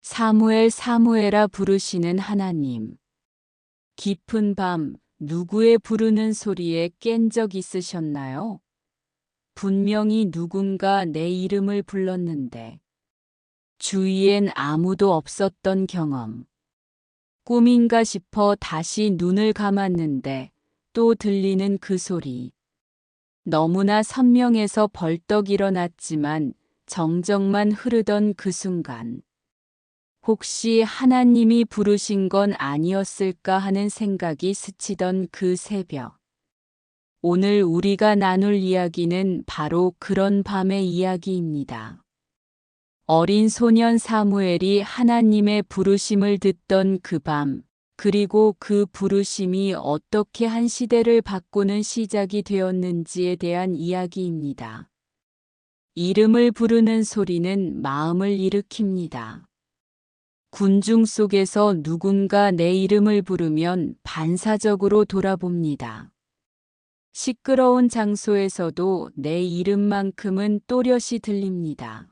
사무엘 사무엘아 부르시는 하나님. 깊은 밤 누구의 부르는 소리에 깬 적 있으셨나요? 분명히 누군가 내 이름을 불렀는데 주위엔 아무도 없었던 경험. 꿈인가 싶어 다시 눈을 감았는데 또 들리는 그 소리. 너무나 선명해서 벌떡 일어났지만 정적만 흐르던 그 순간. 혹시 하나님이 부르신 건 아니었을까 하는 생각이 스치던 그 새벽. 오늘 우리가 나눌 이야기는 바로 그런 밤의 이야기입니다. 어린 소년 사무엘이 하나님의 부르심을 듣던 그 밤, 그리고 그 부르심이 어떻게 한 시대를 바꾸는 시작이 되었는지에 대한 이야기입니다. 이름을 부르는 소리는 마음을 일으킵니다. 군중 속에서 누군가 내 이름을 부르면 반사적으로 돌아봅니다. 시끄러운 장소에서도 내 이름만큼은 또렷이 들립니다.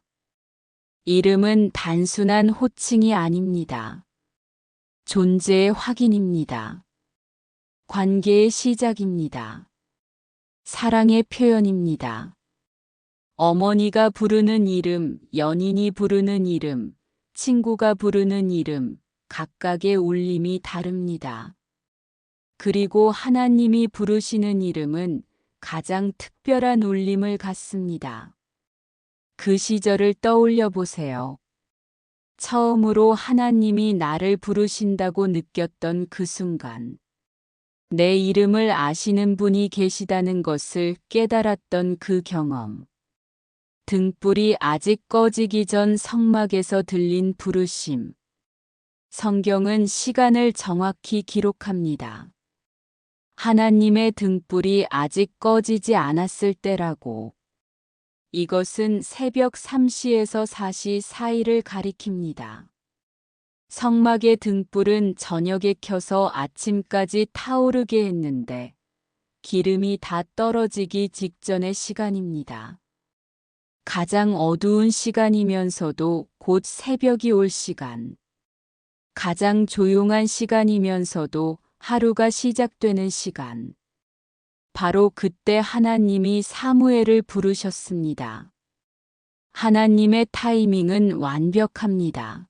이름은 단순한 호칭이 아닙니다. 존재의 확인입니다. 관계의 시작입니다. 사랑의 표현입니다. 어머니가 부르는 이름, 연인이 부르는 이름, 친구가 부르는 이름, 각각의 울림이 다릅니다. 그리고 하나님이 부르시는 이름은 가장 특별한 울림을 갖습니다. 그 시절을 떠올려 보세요. 처음으로 하나님이 나를 부르신다고 느꼈던 그 순간. 내 이름을 아시는 분이 계시다는 것을 깨달았던 그 경험. 등불이 아직 꺼지기 전 성막에서 들린 부르심. 성경은 시간을 정확히 기록합니다. 하나님의 등불이 아직 꺼지지 않았을 때라고. 이것은 새벽 3시에서 4시 사이를 가리킵니다. 성막의 등불은 저녁에 켜서 아침까지 타오르게 했는데 기름이 다 떨어지기 직전의 시간입니다. 가장 어두운 시간이면서도 곧 새벽이 올 시간. 가장 조용한 시간이면서도 하루가 시작되는 시간. 바로 그때 하나님이 사무엘을 부르셨습니다. 하나님의 타이밍은 완벽합니다.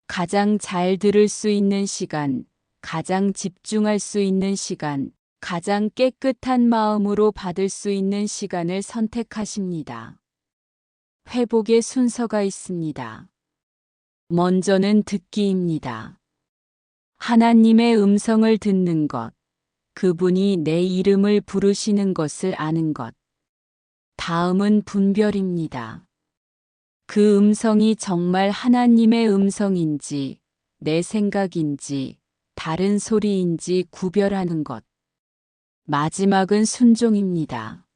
가장 잘 들을 수 있는 시간, 가장 집중할 수 있는 시간, 가장 깨끗한 마음으로 받을 수 있는 시간을 선택하십니다. 회복의 순서가 있습니다. 먼저는 듣기입니다. 하나님의 음성을 듣는 것, 그분이 내 이름을 부르시는 것을 아는 것. 다음은 분별입니다. 그 음성이 정말 하나님의 음성인지, 내 생각인지, 다른 소리인지 구별하는 것. 마지막은 순종입니다.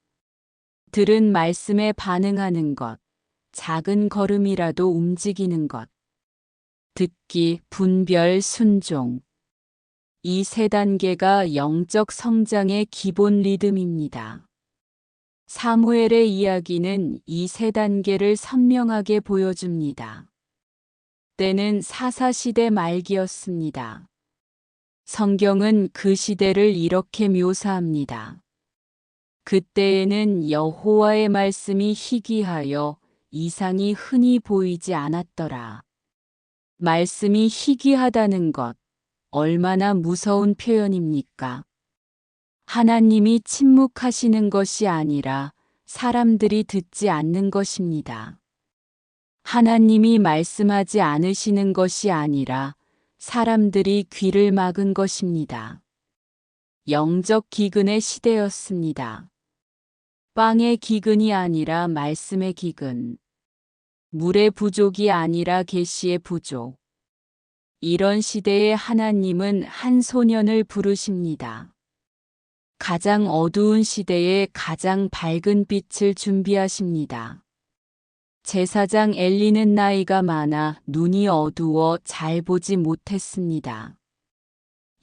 들은 말씀에 반응하는 것. 작은 걸음이라도 움직이는 것. 듣기, 분별, 순종. 이 세 단계가 영적 성장의 기본 리듬입니다. 사무엘의 이야기는 이 세 단계를 선명하게 보여줍니다. 때는 사사시대 말기였습니다. 성경은 그 시대를 이렇게 묘사합니다. 그때에는 여호와의 말씀이 희귀하여 이상이 흔히 보이지 않았더라. 말씀이 희귀하다는 것, 얼마나 무서운 표현입니까? 하나님이 침묵하시는 것이 아니라 사람들이 듣지 않는 것입니다. 하나님이 말씀하지 않으시는 것이 아니라 사람들이 귀를 막은 것입니다. 영적 기근의 시대였습니다. 빵의 기근이 아니라 말씀의 기근. 물의 부족이 아니라 계시의 부족. 이런 시대에 하나님은 한 소년을 부르십니다. 가장 어두운 시대에 가장 밝은 빛을 준비하십니다. 제사장 엘리는 나이가 많아 눈이 어두워 잘 보지 못했습니다.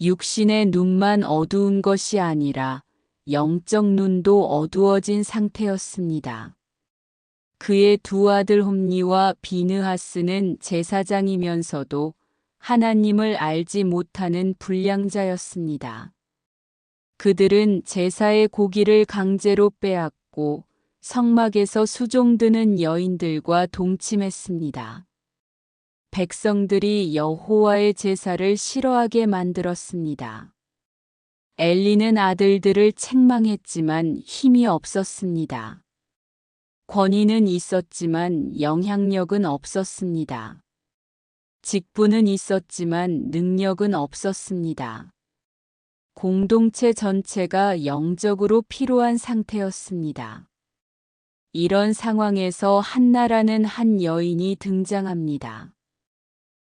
육신의 눈만 어두운 것이 아니라 영적 눈도 어두워진 상태였습니다. 그의 두 아들 홈니와 비느하스는 제사장이면서도 하나님을 알지 못하는 불량자였습니다. 그들은 제사의 고기를 강제로 빼앗고 성막에서 수종드는 여인들과 동침했습니다. 백성들이 여호와의 제사를 싫어하게 만들었습니다. 엘리는 아들들을 책망했지만 힘이 없었습니다. 권위는 있었지만 영향력은 없었습니다. 직분은 있었지만 능력은 없었습니다. 공동체 전체가 영적으로 피로한 상태였습니다. 이런 상황에서 한나라는 한 여인이 등장합니다.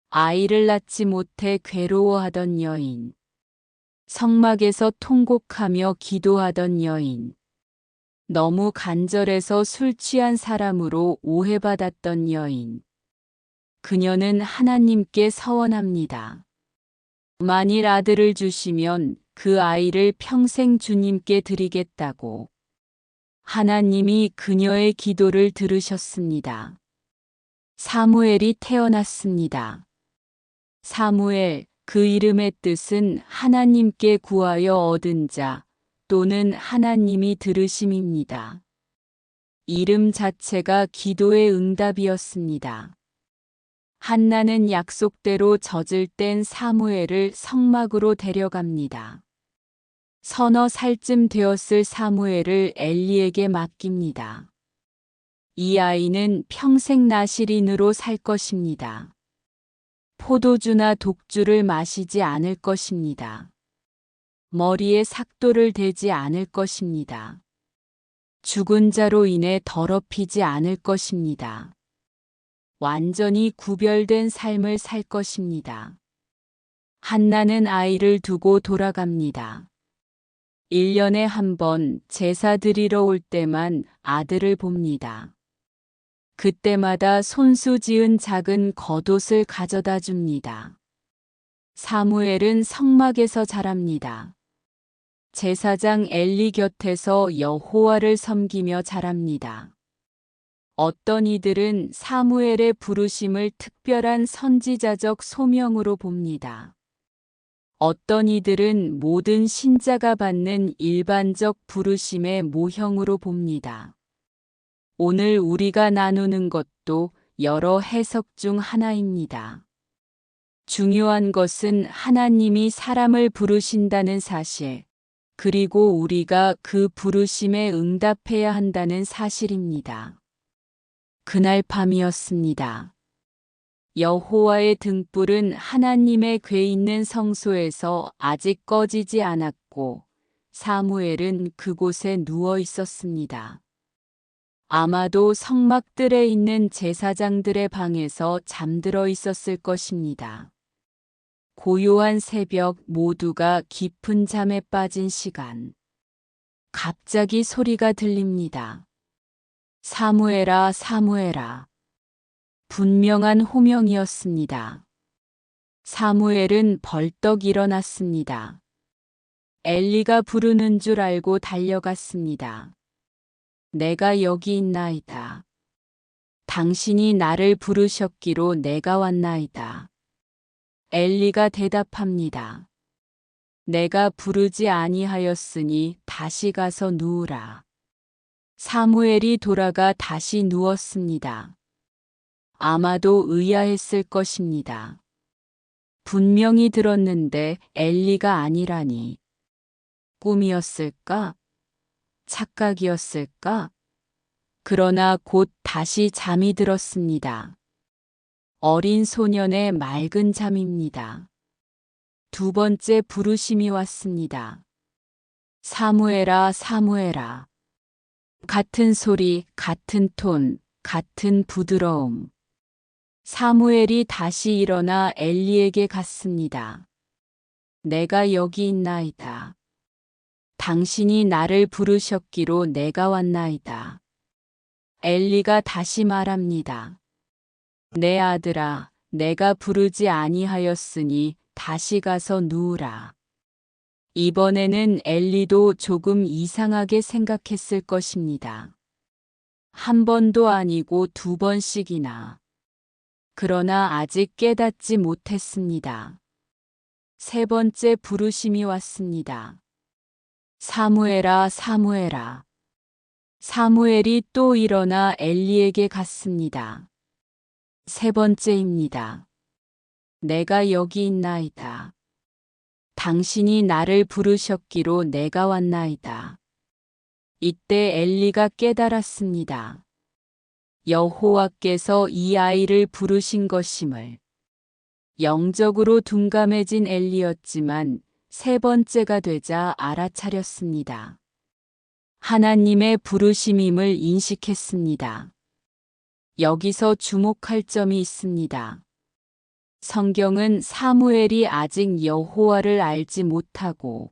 아이를 낳지 못해 괴로워하던 여인. 성막에서 통곡하며 기도하던 여인. 너무 간절해서 술 취한 사람으로 오해받았던 여인. 그녀는 하나님께 서원합니다. 만일 아들을 주시면 그 아이를 평생 주님께 드리겠다고. 하나님이 그녀의 기도를 들으셨습니다. 사무엘이 태어났습니다. 사무엘, 그 이름의 뜻은 하나님께 구하여 얻은 자 또는 하나님이 들으심입니다. 이름 자체가 기도의 응답이었습니다. 한나는 약속대로 젖을 뗀 사무엘을 성막으로 데려갑니다. 서너 살쯤 되었을 사무엘을 엘리에게 맡깁니다. 이 아이는 평생 나실인으로 살 것입니다. 포도주나 독주를 마시지 않을 것입니다. 머리에 삭도를 대지 않을 것입니다. 죽은 자로 인해 더럽히지 않을 것입니다. 완전히 구별된 삶을 살 것입니다. 한나는 아이를 두고 돌아갑니다. 1년에 한 번 제사 드리러 올 때만 아들을 봅니다. 그때마다 손수 지은 작은 겉옷을 가져다 줍니다. 사무엘은 성막에서 자랍니다. 제사장 엘리 곁에서 여호와를 섬기며 자랍니다. 어떤 이들은 사무엘의 부르심을 특별한 선지자적 소명으로 봅니다. 어떤 이들은 모든 신자가 받는 일반적 부르심의 모형으로 봅니다. 오늘 우리가 나누는 것도 여러 해석 중 하나입니다. 중요한 것은 하나님이 사람을 부르신다는 사실, 그리고 우리가 그 부르심에 응답해야 한다는 사실입니다. 그날 밤이었습니다. 여호와의 등불은 하나님의 궤 있는 성소에서 아직 꺼지지 않았고 사무엘은 그곳에 누워 있었습니다. 아마도 성막들에 있는 제사장들의 방에서 잠들어 있었을 것입니다. 고요한 새벽, 모두가 깊은 잠에 빠진 시간. 갑자기 소리가 들립니다. 사무엘아, 사무엘아. 분명한 호명이었습니다. 사무엘은 벌떡 일어났습니다. 엘리가 부르는 줄 알고 달려갔습니다. 내가 여기 있나이다. 당신이 나를 부르셨기로 내가 왔나이다. 엘리가 대답합니다. 내가 부르지 아니하였으니 다시 가서 누우라. 사무엘이 돌아가 다시 누웠습니다. 아마도 의아했을 것입니다. 분명히 들었는데 엘리가 아니라니. 꿈이었을까? 착각이었을까? 그러나 곧 다시 잠이 들었습니다. 어린 소년의 맑은 잠입니다. 두 번째 부르심이 왔습니다. 사무엘아, 사무엘아. 같은 소리, 같은 톤, 같은 부드러움. 사무엘이 다시 일어나 엘리에게 갔습니다. 내가 여기 있나이다. 당신이 나를 부르셨기로 내가 왔나이다. 엘리가 다시 말합니다. 내 아들아, 내가 부르지 아니하였으니 다시 가서 누우라. 이번에는 엘리도 조금 이상하게 생각했을 것입니다. 한 번도 아니고 두 번씩이나. 그러나 아직 깨닫지 못했습니다. 세 번째 부르심이 왔습니다. 사무엘아, 사무엘아. 사무엘이 또 일어나 엘리에게 갔습니다. 세 번째입니다. 내가 여기 있나이다. 당신이 나를 부르셨기로 내가 왔나이다. 이때 엘리가 깨달았습니다. 여호와께서 이 아이를 부르신 것임을. 영적으로 둔감해진 엘리였지만 세 번째가 되자 알아차렸습니다. 하나님의 부르심임을 인식했습니다. 여기서 주목할 점이 있습니다. 성경은 사무엘이 아직 여호와를 알지 못하고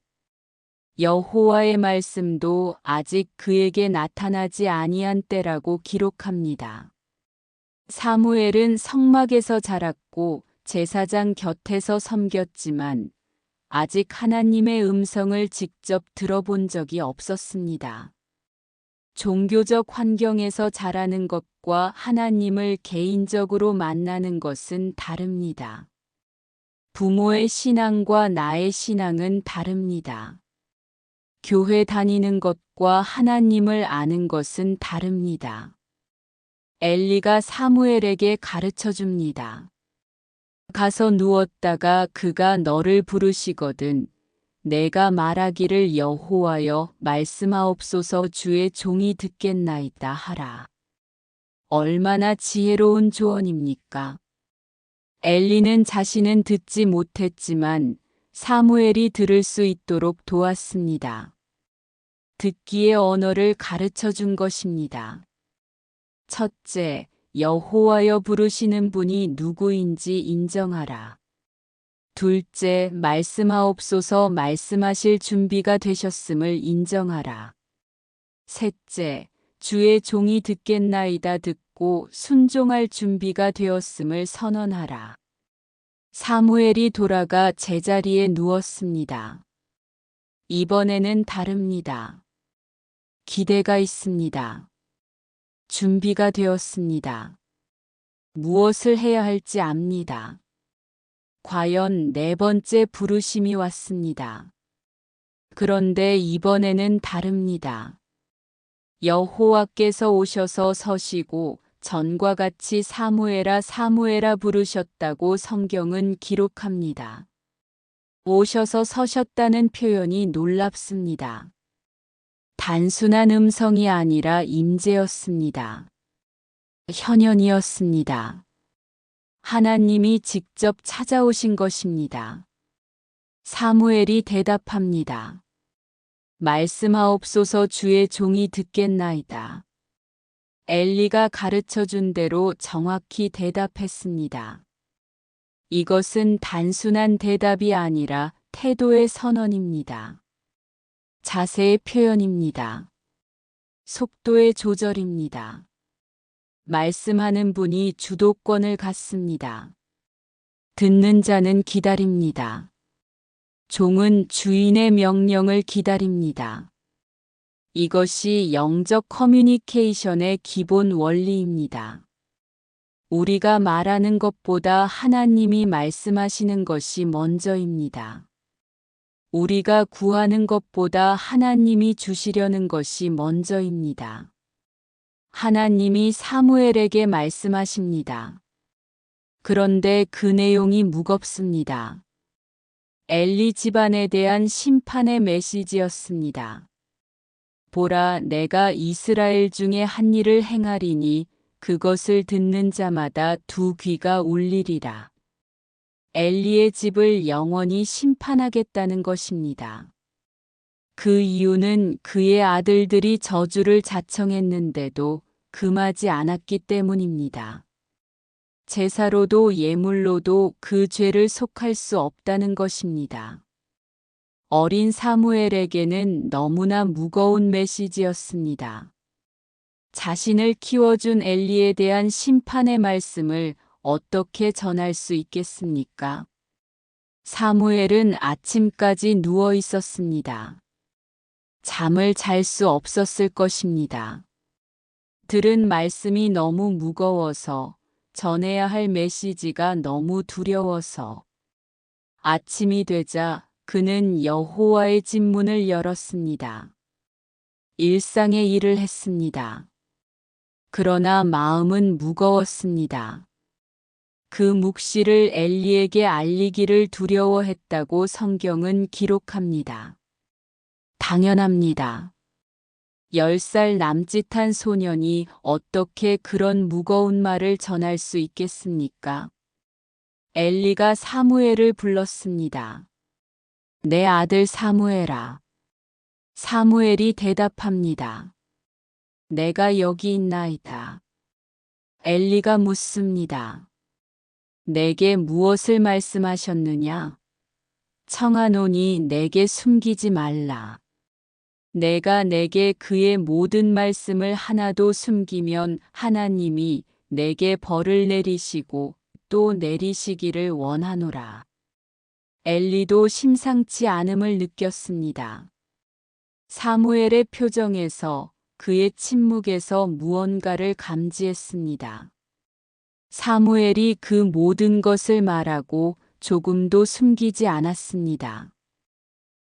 여호와의 말씀도 아직 그에게 나타나지 아니한 때라고 기록합니다. 사무엘은 성막에서 자랐고 제사장 곁에서 섬겼지만 아직 하나님의 음성을 직접 들어본 적이 없었습니다. 종교적 환경에서 자라는 것과 하나님을 개인적으로 만나는 것은 다릅니다. 부모의 신앙과 나의 신앙은 다릅니다. 교회 다니는 것과 하나님을 아는 것은 다릅니다. 엘리가 사무엘에게 가르쳐 줍니다. 가서 누웠다가 그가 너를 부르시거든 내가 말하기를 여호와여 말씀하옵소서 주의 종이 듣겠나이다 하라. 얼마나 지혜로운 조언입니까? 엘리는 자신은 듣지 못했지만 사무엘이 들을 수 있도록 도왔습니다. 듣기의 언어를 가르쳐 준 것입니다. 첫째, 여호와여 부르시는 분이 누구인지 인정하라. 둘째, 말씀하옵소서 말씀하실 준비가 되셨음을 인정하라. 셋째, 주의 종이 듣겠나이다 듣고 순종할 준비가 되었음을 선언하라. 사무엘이 돌아가 제자리에 누웠습니다. 이번에는 다릅니다. 기대가 있습니다. 준비가 되었습니다. 무엇을 해야 할지 압니다. 과연 네 번째 부르심이 왔습니다. 그런데 이번에는 다릅니다. 여호와께서 오셔서 서시고 전과 같이 사무엘아 사무엘아 부르셨다고 성경은 기록합니다. 오셔서 서셨다는 표현이 놀랍습니다. 단순한 음성이 아니라 임재였습니다. 현현이었습니다. 하나님이 직접 찾아오신 것입니다. 사무엘이 대답합니다. 말씀하옵소서 주의 종이 듣겠나이다. 엘리가 가르쳐 준 대로 정확히 대답했습니다. 이것은 단순한 대답이 아니라 태도의 선언입니다. 자세의 표현입니다. 속도의 조절입니다. 말씀하는 분이 주도권을 갖습니다. 듣는 자는 기다립니다. 종은 주인의 명령을 기다립니다. 이것이 영적 커뮤니케이션의 기본 원리입니다. 우리가 말하는 것보다 하나님이 말씀하시는 것이 먼저입니다. 우리가 구하는 것보다 하나님이 주시려는 것이 먼저입니다. 하나님이 사무엘에게 말씀하십니다. 그런데 그 내용이 무겁습니다. 엘리 집안에 대한 심판의 메시지였습니다. 보라, 내가 이스라엘 중에 한 일을 행하리니 그것을 듣는 자마다 두 귀가 울리리라. 엘리의 집을 영원히 심판하겠다는 것입니다. 그 이유는 그의 아들들이 저주를 자청했는데도 금하지 않았기 때문입니다. 제사로도 예물로도 그 죄를 속할 수 없다는 것입니다. 어린 사무엘에게는 너무나 무거운 메시지였습니다. 자신을 키워준 엘리에 대한 심판의 말씀을 어떻게 전할 수 있겠습니까? 사무엘은 아침까지 누워 있었습니다. 잠을 잘 수 없었을 것입니다. 들은 말씀이 너무 무거워서, 전해야 할 메시지가 너무 두려워서. 아침이 되자 그는 여호와의 집문을 열었습니다. 일상의 일을 했습니다. 그러나 마음은 무거웠습니다. 그 묵시를 엘리에게 알리기를 두려워했다고 성경은 기록합니다. 당연합니다. 10살 남짓한 소년이 어떻게 그런 무거운 말을 전할 수 있겠습니까? 엘리가 사무엘을 불렀습니다. 내 아들 사무엘아. 사무엘이 대답합니다. 내가 여기 있나이다. 엘리가 묻습니다. 내게 무엇을 말씀하셨느냐? 청하노니 내게 숨기지 말라. 내가 내게 그의 모든 말씀을 하나도 숨기면 하나님이 내게 벌을 내리시고 또 내리시기를 원하노라. 엘리도 심상치 않음을 느꼈습니다. 사무엘의 표정에서, 그의 침묵에서 무언가를 감지했습니다. 사무엘이 그 모든 것을 말하고 조금도 숨기지 않았습니다.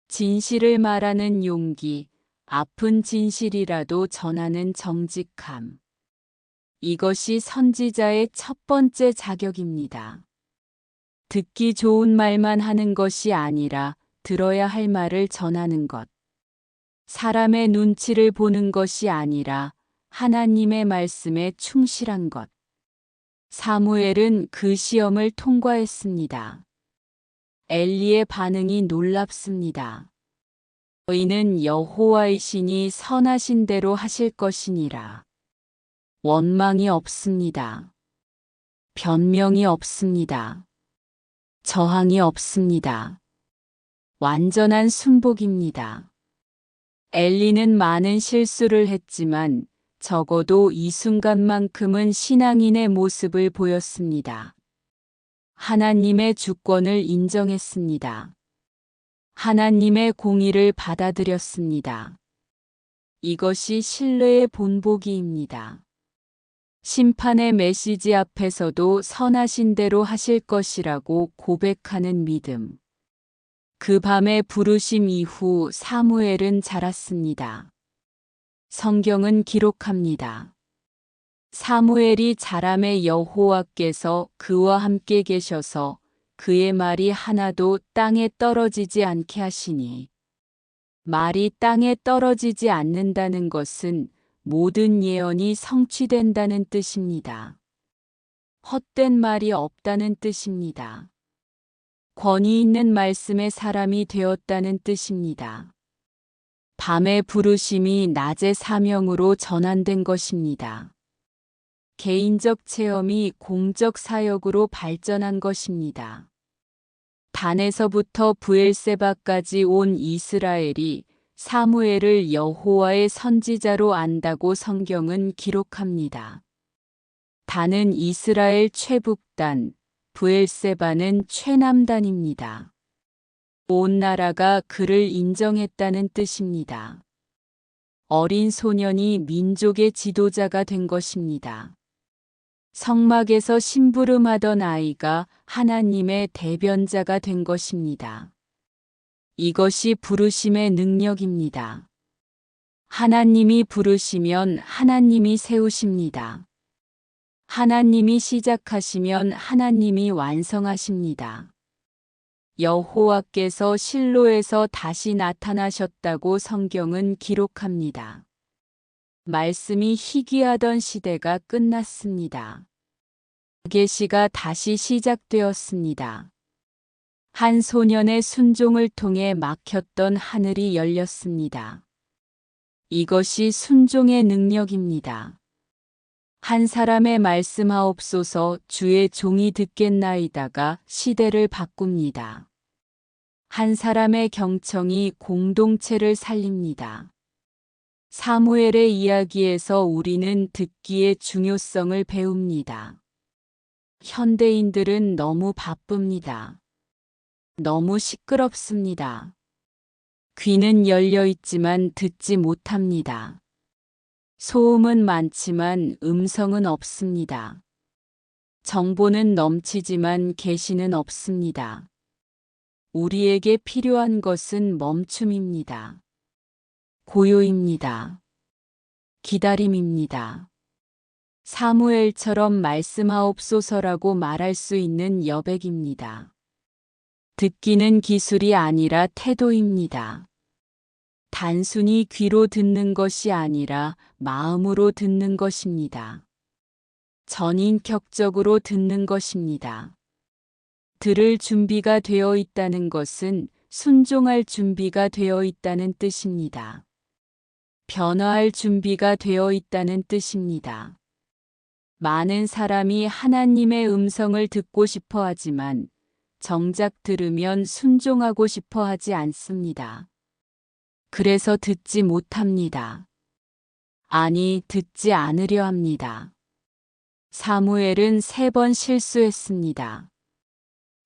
진실을 말하는 용기, 아픈 진실이라도 전하는 정직함. 이것이 선지자의 첫 번째 자격입니다. 듣기 좋은 말만 하는 것이 아니라 들어야 할 말을 전하는 것. 사람의 눈치를 보는 것이 아니라 하나님의 말씀에 충실한 것. 사무엘은 그 시험을 통과했습니다. 엘리의 반응이 놀랍습니다. 너희는 여호와의 신이 선하신 대로 하실 것이니라. 원망이 없습니다. 변명이 없습니다. 저항이 없습니다. 완전한 순복입니다. 엘리는 많은 실수를 했지만 적어도 이 순간만큼은 신앙인의 모습을 보였습니다. 하나님의 주권을 인정했습니다. 하나님의 공의를 받아들였습니다. 이것이 신뢰의 본보기입니다. 심판의 메시지 앞에서도 선하신 대로 하실 것이라고 고백하는 믿음. 그 밤의 부르심 이후 사무엘은 자랐습니다. 성경은 기록합니다. 사무엘이 자라매 여호와께서 그와 함께 계셔서 그의 말이 하나도 땅에 떨어지지 않게 하시니. 말이 땅에 떨어지지 않는다는 것은 모든 예언이 성취된다는 뜻입니다. 헛된 말이 없다는 뜻입니다. 권위 있는 말씀의 사람이 되었다는 뜻입니다. 밤의 부르심이 낮의 사명으로 전환된 것입니다. 개인적 체험이 공적 사역으로 발전한 것입니다. 단에서부터 브엘세바까지 온 이스라엘이 사무엘을 여호와의 선지자로 안다고 성경은 기록합니다. 단은 이스라엘 최북단, 브엘세바는 최남단입니다. 온 나라가 그를 인정했다는 뜻입니다. 어린 소년이 민족의 지도자가 된 것입니다. 성막에서 심부름하던 아이가 하나님의 대변자가 된 것입니다. 이것이 부르심의 능력입니다. 하나님이 부르시면 하나님이 세우십니다. 하나님이 시작하시면 하나님이 완성하십니다. 여호와께서 실로에서 다시 나타나셨다고 성경은 기록합니다. 말씀이 희귀하던 시대가 끝났습니다. 계시가 다시 시작되었습니다. 한 소년의 순종을 통해 막혔던 하늘이 열렸습니다. 이것이 순종의 능력입니다. 한 사람의 말씀하옵소서 주의 종이 듣겠나이다가 시대를 바꿉니다. 한 사람의 경청이 공동체를 살립니다. 사무엘의 이야기에서 우리는 듣기의 중요성을 배웁니다. 현대인들은 너무 바쁩니다. 너무 시끄럽습니다. 귀는 열려 있지만 듣지 못합니다. 소음은 많지만 음성은 없습니다. 정보는 넘치지만 계시는 없습니다. 우리에게 필요한 것은 멈춤입니다. 고요입니다. 기다림입니다. 사무엘처럼 말씀하옵소서라고 말할 수 있는 여백입니다. 듣기는 기술이 아니라 태도입니다. 단순히 귀로 듣는 것이 아니라 마음으로 듣는 것입니다. 전인격적으로 듣는 것입니다. 들을 준비가 되어 있다는 것은 순종할 준비가 되어 있다는 뜻입니다. 변화할 준비가 되어 있다는 뜻입니다. 많은 사람이 하나님의 음성을 듣고 싶어 하지만 정작 들으면 순종하고 싶어 하지 않습니다. 그래서 듣지 못합니다. 아니, 듣지 않으려 합니다. 사무엘은 3번 실수했습니다.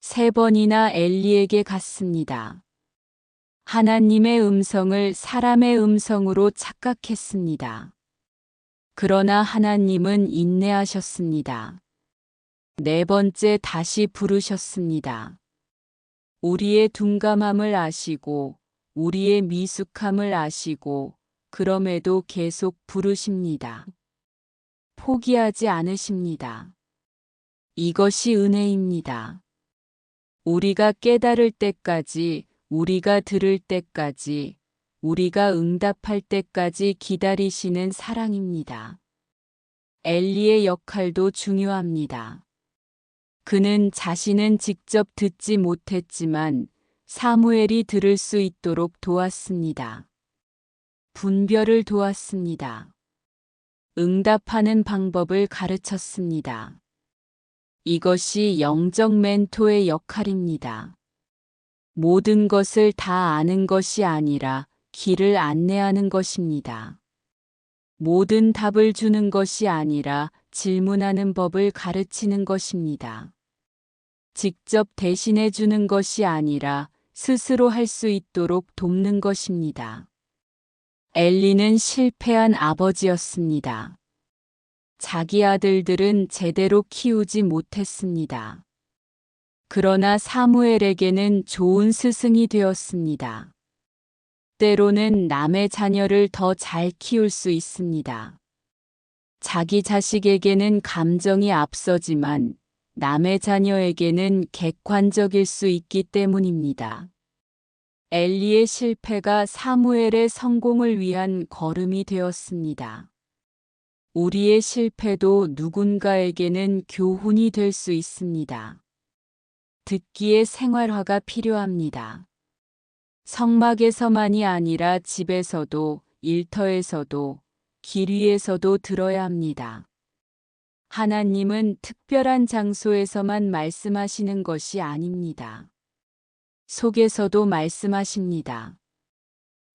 3번이나 엘리에게 갔습니다. 하나님의 음성을 사람의 음성으로 착각했습니다. 그러나 하나님은 인내하셨습니다. 4번째 다시 부르셨습니다. 우리의 둔감함을 아시고 우리의 미숙함을 아시고 그럼에도 계속 부르십니다. 포기하지 않으십니다. 이것이 은혜입니다. 우리가 깨달을 때까지, 우리가 들을 때까지, 우리가 응답할 때까지 기다리시는 사랑입니다. 엘리의 역할도 중요합니다. 그는 자신은 직접 듣지 못했지만 사무엘이 들을 수 있도록 도왔습니다. 분별을 도왔습니다. 응답하는 방법을 가르쳤습니다. 이것이 영적 멘토의 역할입니다. 모든 것을 다 아는 것이 아니라 길을 안내하는 것입니다. 모든 답을 주는 것이 아니라 질문하는 법을 가르치는 것입니다. 직접 대신해 주는 것이 아니라 스스로 할 수 있도록 돕는 것입니다. 엘리는 실패한 아버지였습니다. 자기 아들들은 제대로 키우지 못했습니다. 그러나 사무엘에게는 좋은 스승이 되었습니다. 때로는 남의 자녀를 더 잘 키울 수 있습니다. 자기 자식에게는 감정이 앞서지만 남의 자녀에게는 객관적일 수 있기 때문입니다. 엘리의 실패가 사무엘의 성공을 위한 걸음이 되었습니다. 우리의 실패도 누군가에게는 교훈이 될 수 있습니다. 듣기의 생활화가 필요합니다. 성막에서만이 아니라 집에서도, 일터에서도, 길 위에서도 들어야 합니다. 하나님은 특별한 장소에서만 말씀하시는 것이 아닙니다. 속에서도 말씀하십니다.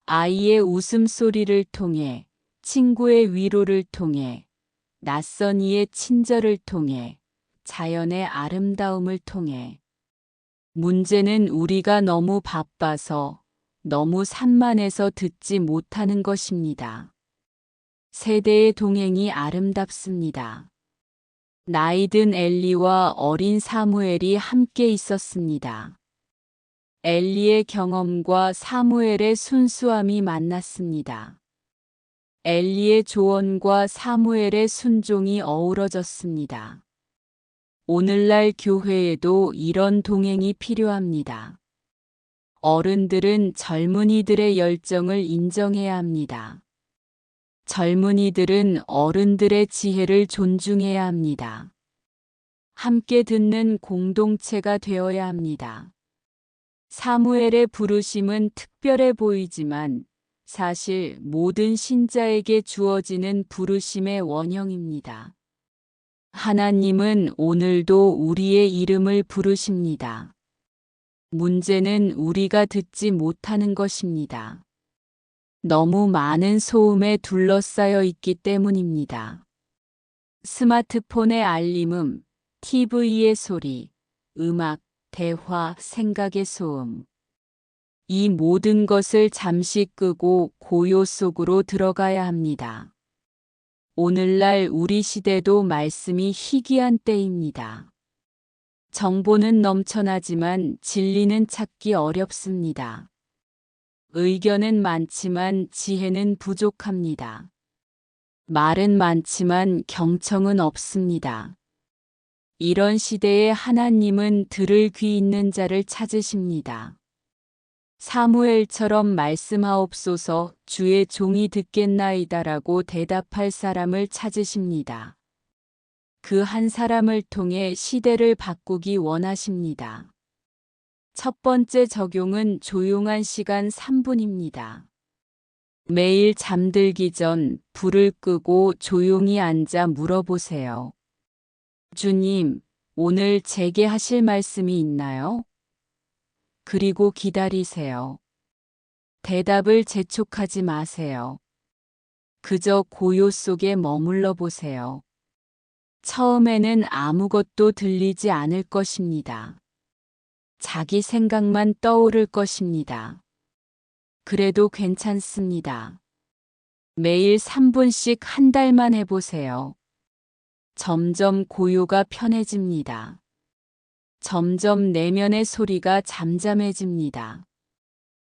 아이의 웃음소리를 통해, 친구의 위로를 통해, 낯선 이의 친절을 통해, 자연의 아름다움을 통해. 문제는 우리가 너무 바빠서, 너무 산만해서 듣지 못하는 것입니다. 세대의 동행이 아름답습니다. 나이든 엘리와 어린 사무엘이 함께 있었습니다. 엘리의 경험과 사무엘의 순수함이 만났습니다. 엘리의 조언과 사무엘의 순종이 어우러졌습니다. 오늘날 교회에도 이런 동행이 필요합니다. 어른들은 젊은이들의 열정을 인정해야 합니다. 젊은이들은 어른들의 지혜를 존중해야 합니다. 함께 듣는 공동체가 되어야 합니다. 사무엘의 부르심은 특별해 보이지만 사실 모든 신자에게 주어지는 부르심의 원형입니다. 하나님은 오늘도 우리의 이름을 부르십니다. 문제는 우리가 듣지 못하는 것입니다. 너무 많은 소음에 둘러싸여 있기 때문입니다. 스마트폰의 알림음, TV의 소리, 음악, 대화, 생각의 소음. 이 모든 것을 잠시 끄고 고요 속으로 들어가야 합니다. 오늘날 우리 시대도 말씀이 희귀한 때입니다. 정보는 넘쳐나지만 진리는 찾기 어렵습니다. 의견은 많지만 지혜는 부족합니다. 말은 많지만 경청은 없습니다. 이런 시대에 하나님은 들을 귀 있는 자를 찾으십니다. 사무엘처럼 말씀하옵소서 주의 종이 듣겠나이다라고 대답할 사람을 찾으십니다. 그 한 사람을 통해 시대를 바꾸기 원하십니다. 첫 번째 적용은 조용한 시간 3분입니다. 매일 잠들기 전 불을 끄고 조용히 앉아 물어보세요. 주님, 오늘 제게 하실 말씀이 있나요? 그리고 기다리세요. 대답을 재촉하지 마세요. 그저 고요 속에 머물러 보세요. 처음에는 아무것도 들리지 않을 것입니다. 자기 생각만 떠오를 것입니다. 그래도 괜찮습니다. 매일 3분씩 한 달만 해보세요. 점점 고요가 편해집니다. 점점 내면의 소리가 잠잠해집니다.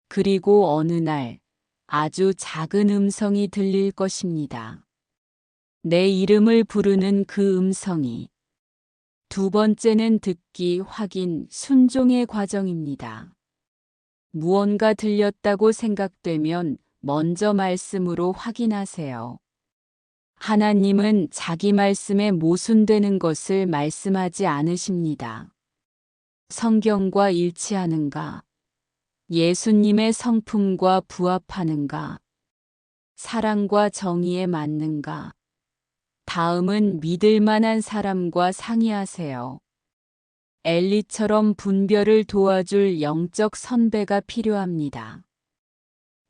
그리고 어느 날 아주 작은 음성이 들릴 것입니다. 내 이름을 부르는 그 음성이. 두 번째는 듣기, 확인, 순종의 과정입니다. 무언가 들렸다고 생각되면 먼저 말씀으로 확인하세요. 하나님은 자기 말씀에 모순되는 것을 말씀하지 않으십니다. 성경과 일치하는가? 예수님의 성품과 부합하는가? 사랑과 정의에 맞는가? 다음은 믿을 만한 사람과 상의하세요. 엘리처럼 분별을 도와줄 영적 선배가 필요합니다.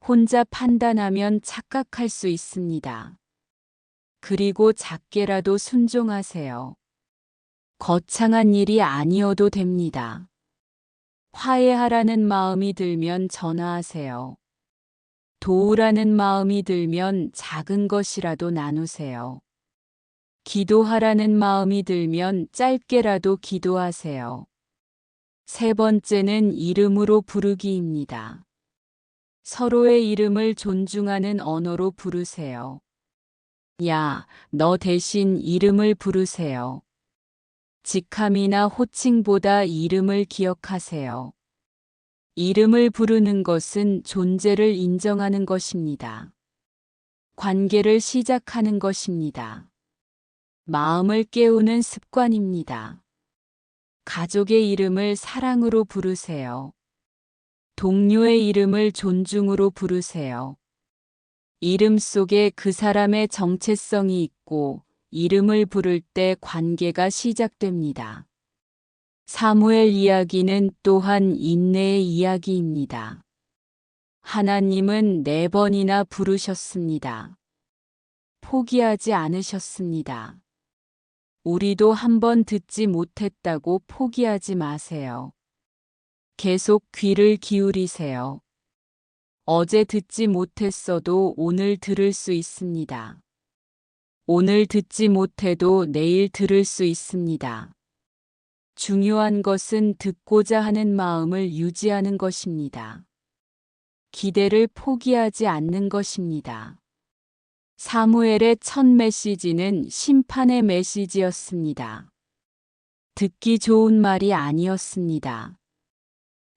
혼자 판단하면 착각할 수 있습니다. 그리고 작게라도 순종하세요. 거창한 일이 아니어도 됩니다. 화해하라는 마음이 들면 전화하세요. 도우라는 마음이 들면 작은 것이라도 나누세요. 기도하라는 마음이 들면 짧게라도 기도하세요. 세 번째는 이름으로 부르기입니다. 서로의 이름을 존중하는 언어로 부르세요. 야, 너 대신 이름을 부르세요. 직함이나 호칭보다 이름을 기억하세요. 이름을 부르는 것은 존재를 인정하는 것입니다. 관계를 시작하는 것입니다. 마음을 깨우는 습관입니다. 가족의 이름을 사랑으로 부르세요. 동료의 이름을 존중으로 부르세요. 이름 속에 그 사람의 정체성이 있고 이름을 부를 때 관계가 시작됩니다. 사무엘 이야기는 또한 인내의 이야기입니다. 하나님은 4번이나 부르셨습니다. 포기하지 않으셨습니다. 우리도 한 번 듣지 못했다고 포기하지 마세요. 계속 귀를 기울이세요. 어제 듣지 못했어도 오늘 들을 수 있습니다. 오늘 듣지 못해도 내일 들을 수 있습니다. 중요한 것은 듣고자 하는 마음을 유지하는 것입니다. 기대를 포기하지 않는 것입니다. 사무엘의 첫 메시지는 심판의 메시지였습니다. 듣기 좋은 말이 아니었습니다.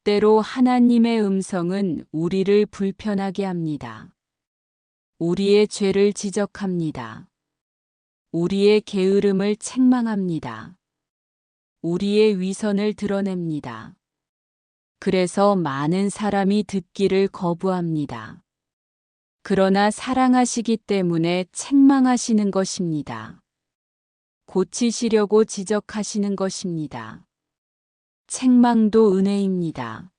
때로 하나님의 음성은 우리를 불편하게 합니다. 우리의 죄를 지적합니다. 우리의 게으름을 책망합니다. 우리의 위선을 드러냅니다. 그래서 많은 사람이 듣기를 거부합니다. 그러나 사랑하시기 때문에 책망하시는 것입니다. 고치시려고 지적하시는 것입니다. 책망도 은혜입니다.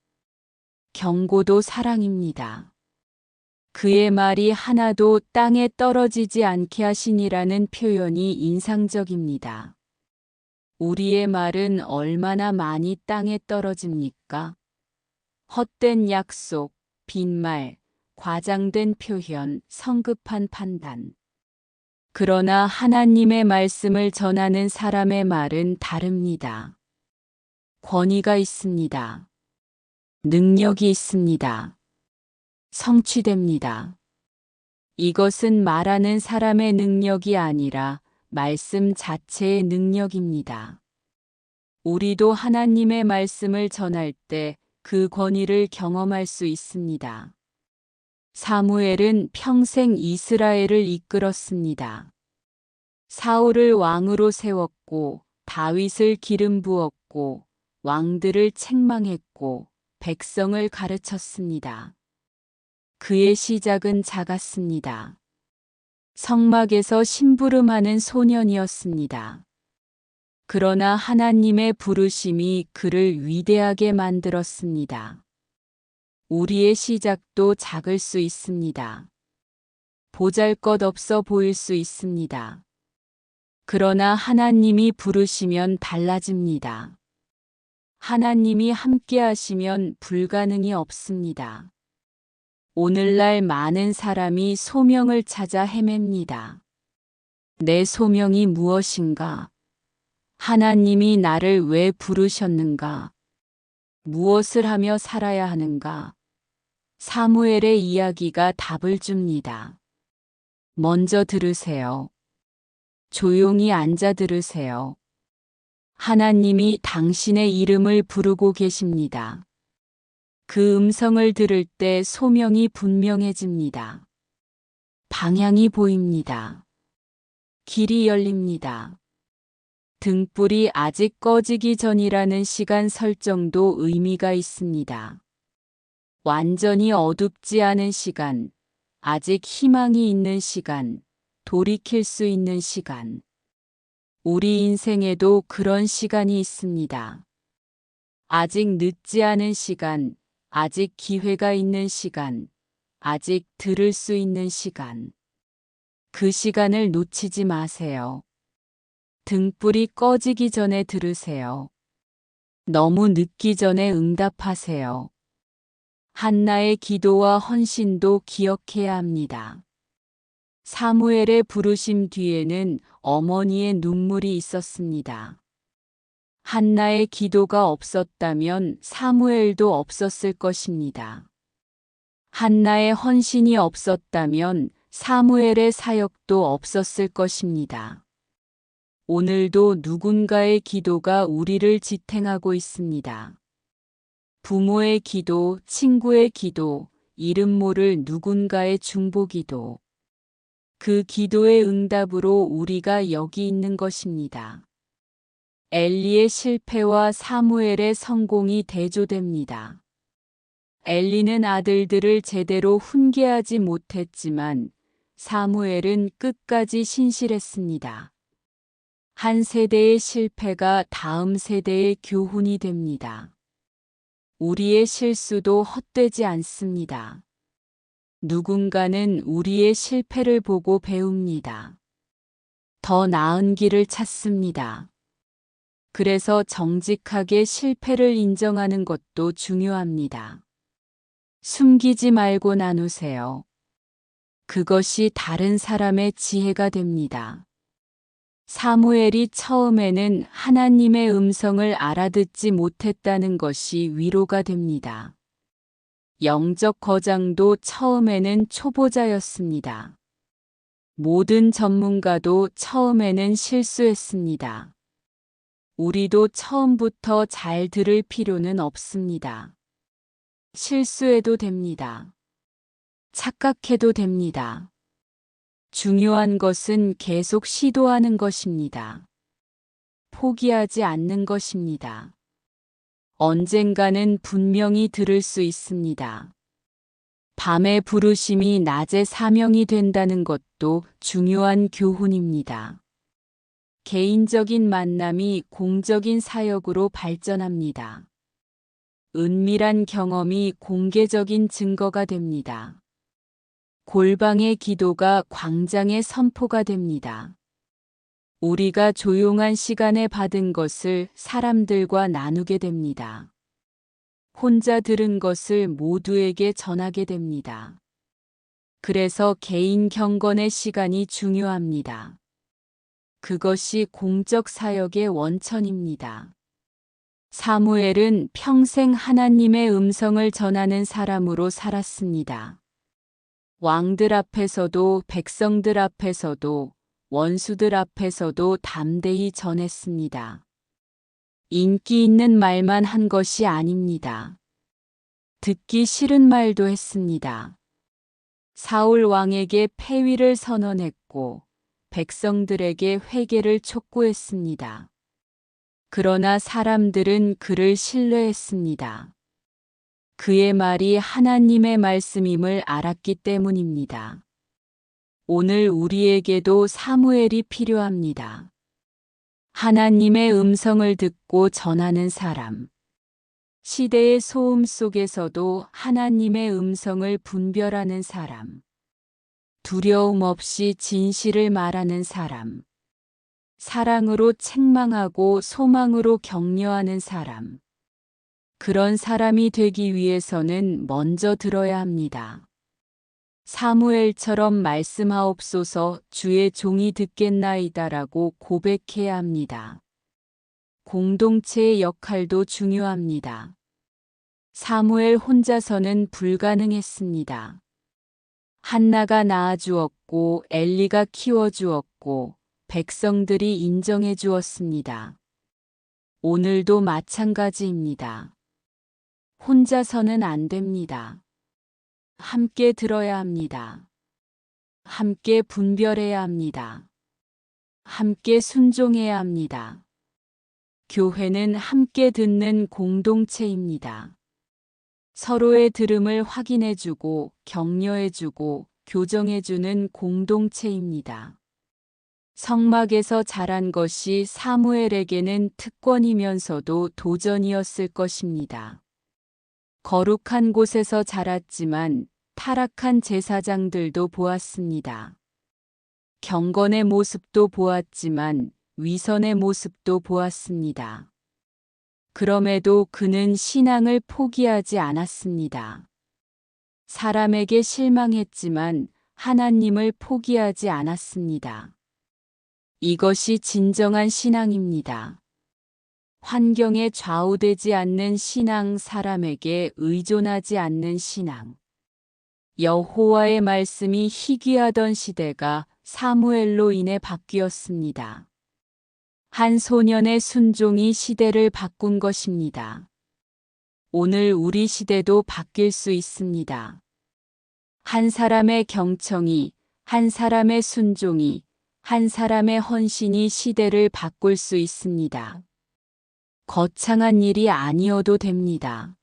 경고도 사랑입니다. 그의 말이 하나도 땅에 떨어지지 않게 하시니라는 표현이 인상적입니다. 우리의 말은 얼마나 많이 땅에 떨어집니까? 헛된 약속, 빈말, 과장된 표현, 성급한 판단. 그러나 하나님의 말씀을 전하는 사람의 말은 다릅니다. 권위가 있습니다. 능력이 있습니다. 성취됩니다. 이것은 말하는 사람의 능력이 아니라 말씀 자체의 능력입니다. 우리도 하나님의 말씀을 전할 때 그 권위를 경험할 수 있습니다. 사무엘은 평생 이스라엘을 이끌었습니다. 사울을 왕으로 세웠고 다윗을 기름 부었고 왕들을 책망했고 백성을 가르쳤습니다. 그의 시작은 작았습니다. 성막에서 심부름하는 소년이었습니다. 그러나 하나님의 부르심이 그를 위대하게 만들었습니다. 우리의 시작도 작을 수 있습니다. 보잘것없어 보일 수 있습니다. 그러나 하나님이 부르시면 달라집니다. 하나님이 함께 하시면 불가능이 없습니다. 오늘날 많은 사람이 소명을 찾아 헤맵니다. 내 소명이 무엇인가? 하나님이 나를 왜 부르셨는가? 무엇을 하며 살아야 하는가? 사무엘의 이야기가 답을 줍니다. 먼저 들으세요. 조용히 앉아 들으세요. 하나님이 당신의 이름을 부르고 계십니다. 그 음성을 들을 때 소명이 분명해집니다. 방향이 보입니다. 길이 열립니다. 등불이 아직 꺼지기 전이라는 시간 설정도 의미가 있습니다. 완전히 어둡지 않은 시간, 아직 희망이 있는 시간, 돌이킬 수 있는 시간. 우리 인생에도 그런 시간이 있습니다. 아직 늦지 않은 시간, 아직 기회가 있는 시간, 아직 들을 수 있는 시간. 그 시간을 놓치지 마세요. 등불이 꺼지기 전에 들으세요. 너무 늦기 전에 응답하세요. 한나의 기도와 헌신도 기억해야 합니다. 사무엘의 부르심 뒤에는 어머니의 눈물이 있었습니다. 한나의 기도가 없었다면 사무엘도 없었을 것입니다. 한나의 헌신이 없었다면 사무엘의 사역도 없었을 것입니다. 오늘도 누군가의 기도가 우리를 지탱하고 있습니다. 부모의 기도, 친구의 기도, 이름 모를 누군가의 중보기도. 그 기도의 응답으로 우리가 여기 있는 것입니다. 엘리의 실패와 사무엘의 성공이 대조됩니다. 엘리는 아들들을 제대로 훈계하지 못했지만 사무엘은 끝까지 신실했습니다. 한 세대의 실패가 다음 세대의 교훈이 됩니다. 우리의 실수도 헛되지 않습니다. 누군가는 우리의 실패를 보고 배웁니다. 더 나은 길을 찾습니다. 그래서 정직하게 실패를 인정하는 것도 중요합니다. 숨기지 말고 나누세요. 그것이 다른 사람의 지혜가 됩니다. 사무엘이 처음에는 하나님의 음성을 알아듣지 못했다는 것이 위로가 됩니다. 영적 거장도 처음에는 초보자였습니다. 모든 전문가도 처음에는 실수했습니다. 우리도 처음부터 잘 들을 필요는 없습니다. 실수해도 됩니다. 착각해도 됩니다. 중요한 것은 계속 시도하는 것입니다. 포기하지 않는 것입니다. 언젠가는 분명히 들을 수 있습니다. 밤의 부르심이 낮의 사명이 된다는 것도 중요한 교훈입니다. 개인적인 만남이 공적인 사역으로 발전합니다. 은밀한 경험이 공개적인 증거가 됩니다. 골방의 기도가 광장의 선포가 됩니다. 우리가 조용한 시간에 받은 것을 사람들과 나누게 됩니다. 혼자 들은 것을 모두에게 전하게 됩니다. 그래서 개인 경건의 시간이 중요합니다. 그것이 공적 사역의 원천입니다. 사무엘은 평생 하나님의 음성을 전하는 사람으로 살았습니다. 왕들 앞에서도 백성들 앞에서도 원수들 앞에서도 담대히 전했습니다. 인기 있는 말만 한 것이 아닙니다. 듣기 싫은 말도 했습니다. 사울 왕에게 폐위를 선언했고 백성들에게 회개를 촉구했습니다. 그러나 사람들은 그를 신뢰했습니다. 그의 말이 하나님의 말씀임을 알았기 때문입니다. 오늘 우리에게도 사무엘이 필요합니다. 하나님의 음성을 듣고 전하는 사람. 시대의 소음 속에서도 하나님의 음성을 분별하는 사람. 두려움 없이 진실을 말하는 사람. 사랑으로 책망하고 소망으로 격려하는 사람. 그런 사람이 되기 위해서는 먼저 들어야 합니다. 사무엘처럼 말씀하옵소서 주의 종이 듣겠나이다라고 고백해야 합니다. 공동체의 역할도 중요합니다. 사무엘 혼자서는 불가능했습니다. 한나가 낳아주었고 엘리가 키워주었고 백성들이 인정해 주었습니다. 오늘도 마찬가지입니다. 혼자서는 안 됩니다. 함께 들어야 합니다. 함께 분별해야 합니다. 함께 순종해야 합니다. 교회는 함께 듣는 공동체입니다. 서로의 들음을 확인해주고 격려해주고 교정해주는 공동체입니다. 성막에서 자란 것이 사무엘에게는 특권이면서도 도전이었을 것입니다. 거룩한 곳에서 자랐지만 타락한 제사장들도 보았습니다. 경건의 모습도 보았지만 위선의 모습도 보았습니다. 그럼에도 그는 신앙을 포기하지 않았습니다. 사람에게 실망했지만 하나님을 포기하지 않았습니다. 이것이 진정한 신앙입니다. 환경에 좌우되지 않는 신앙, 사람에게 의존하지 않는 신앙. 여호와의 말씀이 희귀하던 시대가 사무엘로 인해 바뀌었습니다. 한 소년의 순종이 시대를 바꾼 것입니다. 오늘 우리 시대도 바뀔 수 있습니다. 한 사람의 경청이, 한 사람의 순종이, 한 사람의 헌신이 시대를 바꿀 수 있습니다. 거창한 일이 아니어도 됩니다.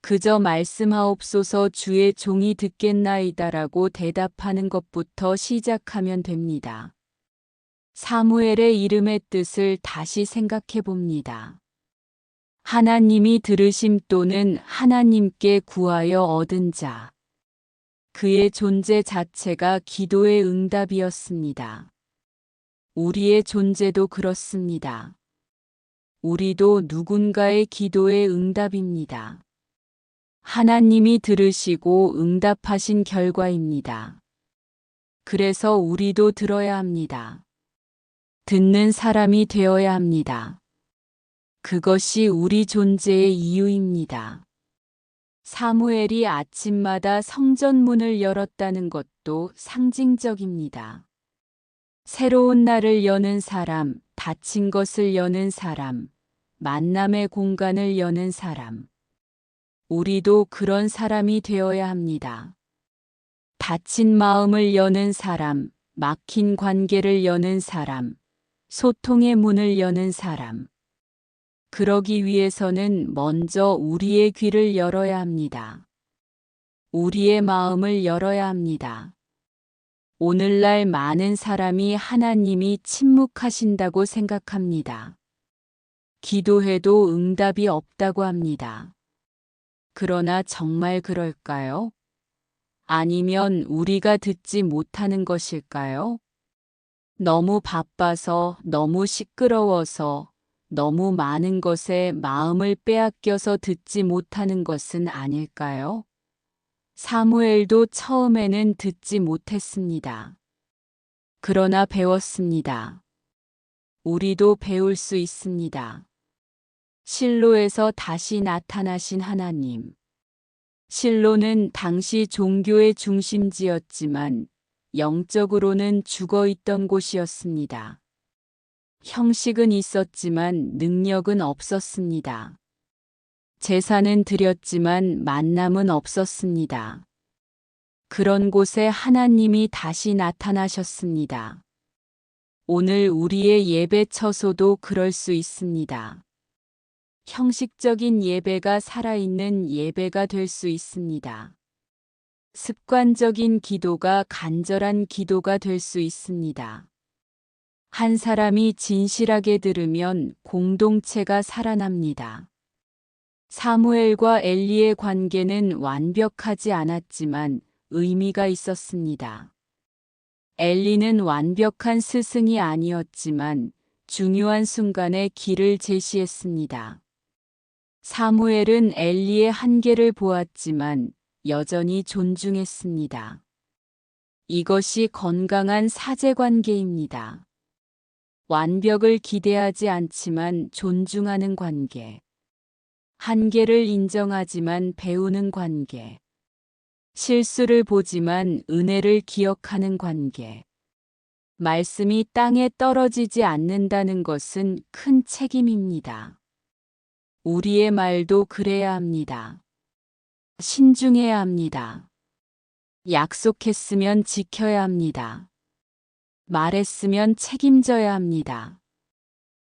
그저 말씀하옵소서 주의 종이 듣겠나이다라고 대답하는 것부터 시작하면 됩니다. 사무엘의 이름의 뜻을 다시 생각해 봅니다. 하나님이 들으심 또는 하나님께 구하여 얻은 자. 그의 존재 자체가 기도의 응답이었습니다. 우리의 존재도 그렇습니다. 우리도 누군가의 기도의 응답입니다. 하나님이 들으시고 응답하신 결과입니다. 그래서 우리도 들어야 합니다. 듣는 사람이 되어야 합니다. 그것이 우리 존재의 이유입니다. 사무엘이 아침마다 성전문을 열었다는 것도 상징적입니다. 새로운 날을 여는 사람, 닫힌 것을 여는 사람, 만남의 공간을 여는 사람. 우리도 그런 사람이 되어야 합니다. 닫힌 마음을 여는 사람, 막힌 관계를 여는 사람, 소통의 문을 여는 사람. 그러기 위해서는 먼저 우리의 귀를 열어야 합니다. 우리의 마음을 열어야 합니다. 오늘날 많은 사람이 하나님이 침묵하신다고 생각합니다. 기도해도 응답이 없다고 합니다. 그러나 정말 그럴까요? 아니면 우리가 듣지 못하는 것일까요? 너무 바빠서, 너무 시끄러워서, 너무 많은 것에 마음을 빼앗겨서 듣지 못하는 것은 아닐까요? 사무엘도 처음에는 듣지 못했습니다. 그러나 배웠습니다. 우리도 배울 수 있습니다. 실로에서 다시 나타나신 하나님. 실로는 당시 종교의 중심지였지만 영적으로는 죽어 있던 곳이었습니다. 형식은 있었지만 능력은 없었습니다. 제사는 드렸지만 만남은 없었습니다. 그런 곳에 하나님이 다시 나타나셨습니다. 오늘 우리의 예배 처소도 그럴 수 있습니다. 형식적인 예배가 살아있는 예배가 될 수 있습니다. 습관적인 기도가 간절한 기도가 될 수 있습니다. 한 사람이 진실하게 들으면 공동체가 살아납니다. 사무엘과 엘리의 관계는 완벽하지 않았지만 의미가 있었습니다. 엘리는 완벽한 스승이 아니었지만 중요한 순간에 길을 제시했습니다. 사무엘은 엘리의 한계를 보았지만 여전히 존중했습니다. 이것이 건강한 사제관계입니다. 완벽을 기대하지 않지만 존중하는 관계. 한계를 인정하지만 배우는 관계. 실수를 보지만 은혜를 기억하는 관계. 말씀이 땅에 떨어지지 않는다는 것은 큰 책임입니다. 우리의 말도 그래야 합니다. 신중해야 합니다. 약속했으면 지켜야 합니다. 말했으면 책임져야 합니다.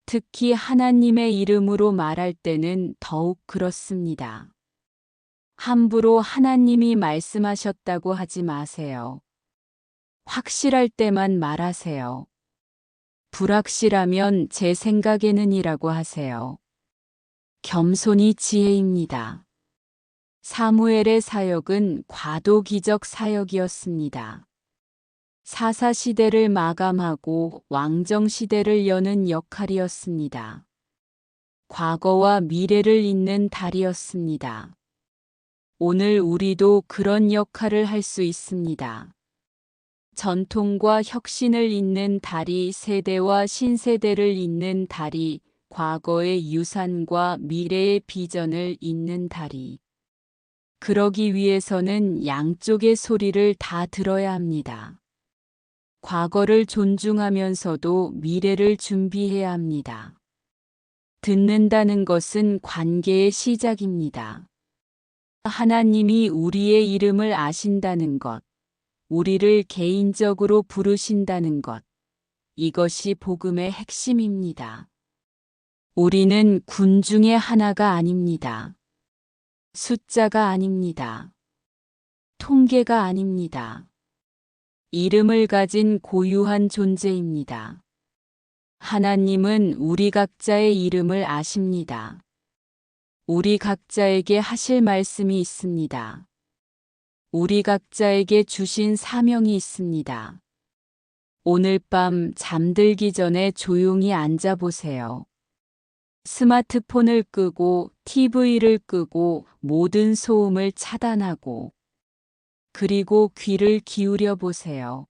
특히 하나님의 이름으로 말할 때는 더욱 그렇습니다. 함부로 하나님이 말씀하셨다고 하지 마세요. 확실할 때만 말하세요. 불확실하면 제 생각에는이라고 하세요. 겸손이 지혜입니다. 사무엘의 사역은 과도기적 사역이었습니다. 사사시대를 마감하고 왕정시대를 여는 역할이었습니다. 과거와 미래를 잇는 달이었습니다. 오늘 우리도 그런 역할을 할 수 있습니다. 전통과 혁신을 잇는 달이 세대와 신세대를 잇는 달이 과거의 유산과 미래의 비전을 잇는 달이. 그러기 위해서는 양쪽의 소리를 다 들어야 합니다. 과거를 존중하면서도 미래를 준비해야 합니다. 듣는다는 것은 관계의 시작입니다. 하나님이 우리의 이름을 아신다는 것, 우리를 개인적으로 부르신다는 것, 이것이 복음의 핵심입니다. 우리는 군 중의 하나가 아닙니다. 숫자가 아닙니다. 통계가 아닙니다. 이름을 가진 고유한 존재입니다. 하나님은 우리 각자의 이름을 아십니다. 우리 각자에게 하실 말씀이 있습니다. 우리 각자에게 주신 사명이 있습니다. 오늘 밤 잠들기 전에 조용히 앉아보세요. 스마트폰을 끄고 TV를 끄고 모든 소음을 차단하고 그리고 귀를 기울여 보세요.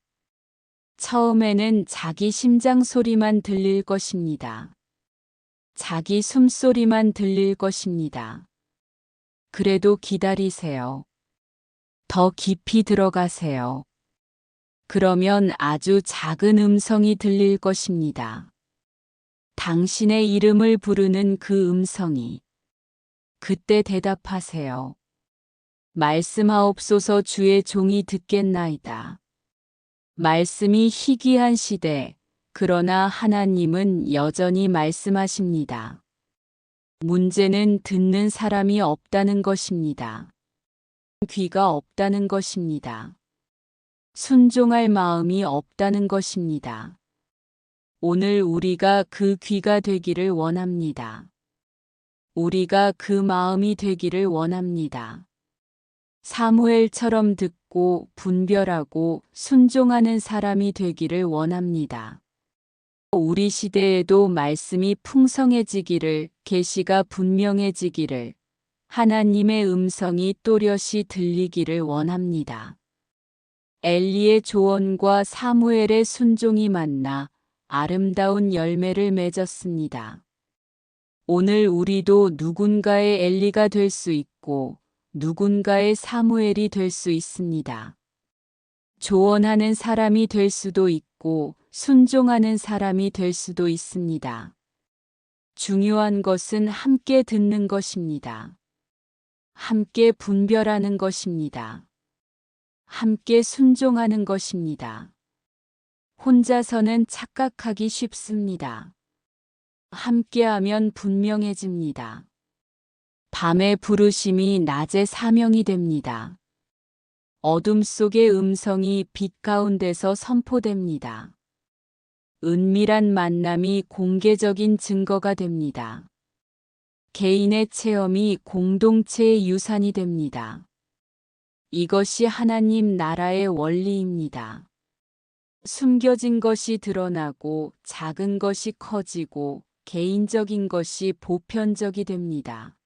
처음에는 자기 심장 소리만 들릴 것입니다. 자기 숨소리만 들릴 것입니다. 그래도 기다리세요. 더 깊이 들어가세요. 그러면 아주 작은 음성이 들릴 것입니다. 당신의 이름을 부르는 그 음성이. 그때 대답하세요. 말씀하옵소서 주의 종이 듣겠나이다. 말씀이 희귀한 시대, 그러나 하나님은 여전히 말씀하십니다. 문제는 듣는 사람이 없다는 것입니다. 귀가 없다는 것입니다. 순종할 마음이 없다는 것입니다. 오늘 우리가 그 귀가 되기를 원합니다. 우리가 그 마음이 되기를 원합니다. 사무엘처럼 듣고 분별하고 순종하는 사람이 되기를 원합니다. 우리 시대에도 말씀이 풍성해지기를, 계시가 분명해지기를, 하나님의 음성이 또렷이 들리기를 원합니다. 엘리의 조언과 사무엘의 순종이 만나 아름다운 열매를 맺었습니다. 오늘 우리도 누군가의 엘리가 될 수 있고 누군가의 사무엘이 될 수 있습니다. 조언하는 사람이 될 수도 있고 순종하는 사람이 될 수도 있습니다. 중요한 것은 함께 듣는 것입니다. 함께 분별하는 것입니다. 함께 순종하는 것입니다. 혼자서는 착각하기 쉽습니다. 함께하면 분명해집니다. 밤의 부르심이 낮의 사명이 됩니다. 어둠 속의 음성이 빛 가운데서 선포됩니다. 은밀한 만남이 공개적인 증거가 됩니다. 개인의 체험이 공동체의 유산이 됩니다. 이것이 하나님 나라의 원리입니다. 숨겨진 것이 드러나고 작은 것이 커지고 개인적인 것이 보편적이 됩니다.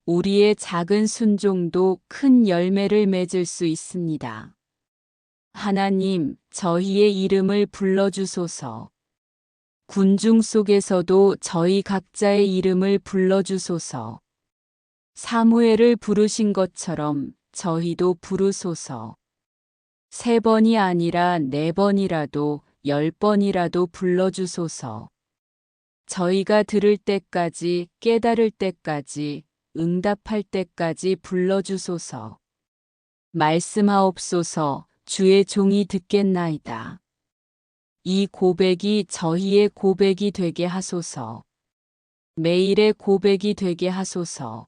우리의 작은 순종도 큰 열매를 맺을 수 있습니다. 하나님, 저희의 이름을 불러주소서. 군중 속에서도 저희 각자의 이름을 불러주소서. 사무엘을 부르신 것처럼 저희도 부르소서. 3번이 아니라 4번이라도 10번이라도 불러주소서. 저희가 들을 때까지, 깨달을 때까지, 응답할 때까지 불러주소서. 말씀하옵소서. 주의 종이 듣겠나이다. 이 고백이 저희의 고백이 되게 하소서. 매일의 고백이 되게 하소서.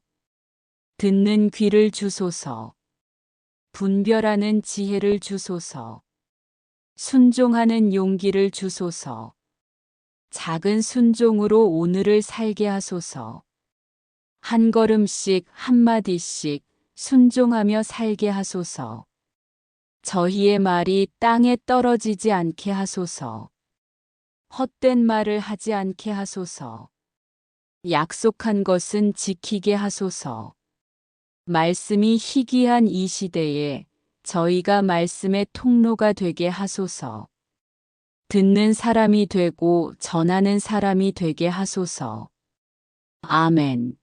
듣는 귀를 주소서. 분별하는 지혜를 주소서. 순종하는 용기를 주소서. 작은 순종으로 오늘을 살게 하소서. 한 걸음씩 한마디씩 순종하며 살게 하소서. 저희의 말이 땅에 떨어지지 않게 하소서. 헛된 말을 하지 않게 하소서. 약속한 것은 지키게 하소서. 말씀이 희귀한 이 시대에 저희가 말씀의 통로가 되게 하소서. 듣는 사람이 되고 전하는 사람이 되게 하소서. 아멘.